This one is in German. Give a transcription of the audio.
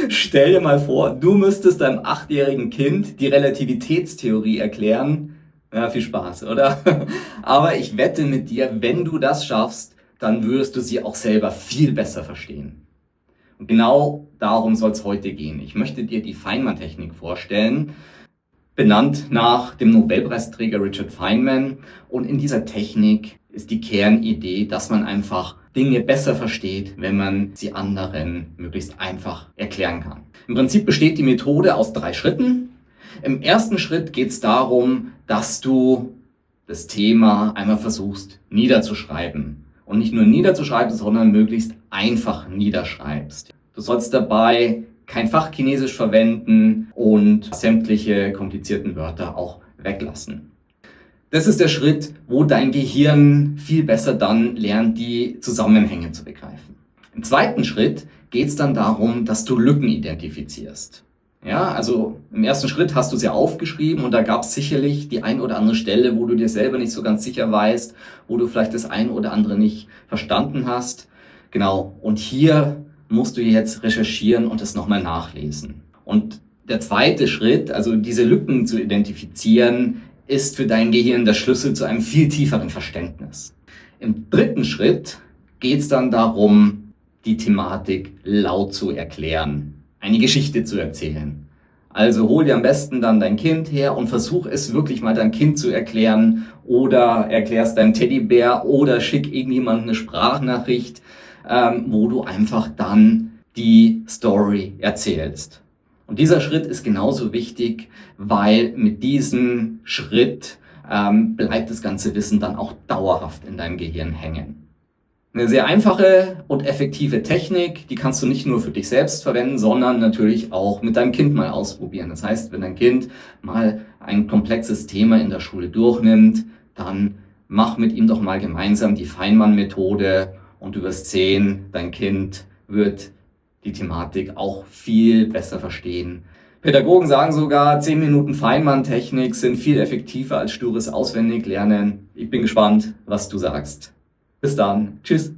Stell dir mal vor, du müsstest deinem 8-jährigen Kind die Relativitätstheorie erklären. Ja, viel Spaß, oder? Aber ich wette mit dir, wenn du das schaffst, dann wirst du sie auch selber viel besser verstehen. Und genau darum soll es heute gehen. Ich möchte dir die Feynman-Technik vorstellen, benannt nach dem Nobelpreisträger Richard Feynman. Und in dieser Technik ist die Kernidee, dass man einfach Dinge besser versteht, wenn man sie anderen möglichst einfach erklären kann. Im Prinzip besteht die Methode aus 3 Schritten. Im ersten Schritt geht es darum, dass du das Thema einmal versuchst niederzuschreiben. Und nicht nur niederzuschreiben, sondern möglichst einfach niederschreibst. Du sollst dabei kein Fachchinesisch verwenden und sämtliche komplizierten Wörter auch weglassen. Das ist der Schritt, wo dein Gehirn viel besser dann lernt, die Zusammenhänge zu begreifen. Im zweiten Schritt geht es dann darum, dass du Lücken identifizierst. Ja, also im ersten Schritt hast du sie aufgeschrieben und da gab es sicherlich die ein oder andere Stelle, wo du dir selber nicht so ganz sicher weißt, wo du vielleicht das ein oder andere nicht verstanden hast. Genau, und hier musst du jetzt recherchieren und es nochmal nachlesen. Und der zweite Schritt, also diese Lücken zu identifizieren, ist für dein Gehirn der Schlüssel zu einem viel tieferen Verständnis. Im dritten Schritt geht es dann darum, die Thematik laut zu erklären, eine Geschichte zu erzählen. Also hol dir am besten dann dein Kind her und versuch es wirklich mal deinem Kind zu erklären oder erklärst deinem Teddybär oder schick irgendjemand eine Sprachnachricht, wo du einfach dann die Story erzählst. Und dieser Schritt ist genauso wichtig, weil mit diesem Schritt bleibt das ganze Wissen dann auch dauerhaft in deinem Gehirn hängen. Eine sehr einfache und effektive Technik, die kannst du nicht nur für dich selbst verwenden, sondern natürlich auch mit deinem Kind mal ausprobieren. Das heißt, wenn dein Kind mal ein komplexes Thema in der Schule durchnimmt, dann mach mit ihm doch mal gemeinsam die Feynman-Methode und du wirst sehen, dein Kind wird die Thematik auch viel besser verstehen. Pädagogen sagen sogar, 10 Minuten Feynman-Technik sind viel effektiver als stures Auswendiglernen. Ich bin gespannt, was du sagst. Bis dann. Tschüss.